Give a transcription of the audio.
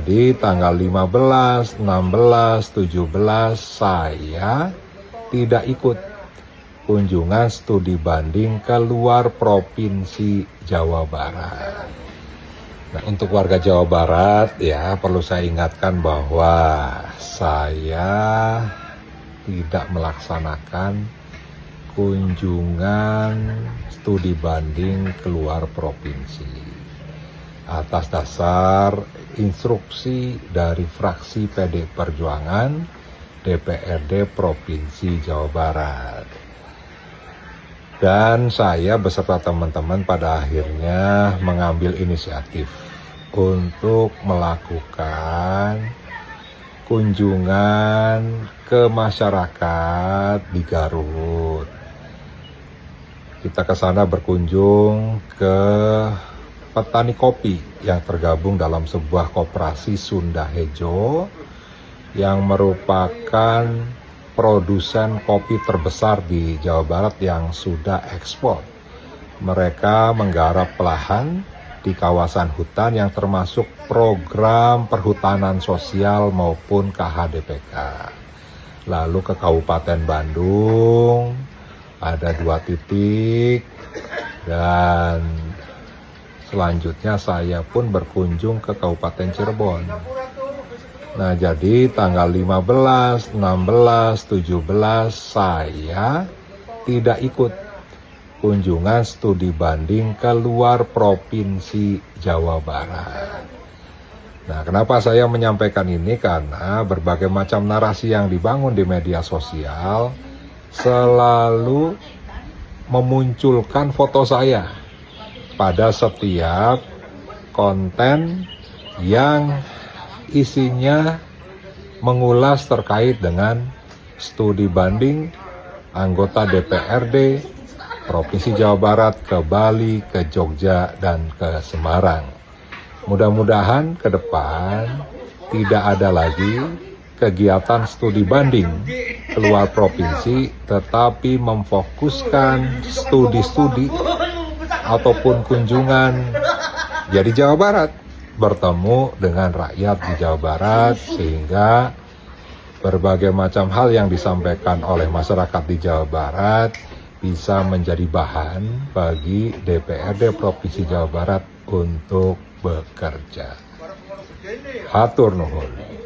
jadi tanggal 15, 16, 17 saya tidak ikut kunjungan studi banding ke luar Provinsi Jawa Barat. Nah, untuk warga Jawa Barat ya perlu saya ingatkan bahwa saya tidak melaksanakan kunjungan studi banding keluar provinsi atas dasar instruksi dari fraksi PD Perjuangan DPRD Provinsi Jawa Barat. Dan saya beserta teman-teman pada akhirnya mengambil inisiatif untuk melakukan kunjungan ke masyarakat di Garut. Kita ke sana berkunjung ke petani kopi yang tergabung dalam sebuah koperasi Sunda Hejo yang merupakan produsen kopi terbesar di Jawa Barat yang sudah ekspor. Mereka menggarap lahan di kawasan hutan yang termasuk program perhutanan sosial maupun KHDPK. Lalu ke Kabupaten Bandung ada 2 titik dan selanjutnya saya pun berkunjung ke Kabupaten Cirebon. Nah, jadi tanggal 15, 16, 17 saya tidak ikut kunjungan studi banding ke luar Provinsi Jawa Barat. Nah, kenapa saya menyampaikan ini? Karena berbagai macam narasi yang dibangun di media sosial selalu memunculkan foto saya pada setiap konten yang isinya mengulas terkait dengan studi banding anggota DPRD Provinsi Jawa Barat ke Bali, ke Jogja, dan ke Semarang. Mudah-mudahan ke depan tidak ada lagi kegiatan studi banding keluar provinsi, tetapi memfokuskan studi-studi ataupun kunjungan jadi Jawa Barat, bertemu dengan rakyat di Jawa Barat, sehingga berbagai macam hal yang disampaikan oleh masyarakat di Jawa Barat bisa menjadi bahan bagi DPRD Provinsi Jawa Barat untuk bekerja. Hatur nuhun.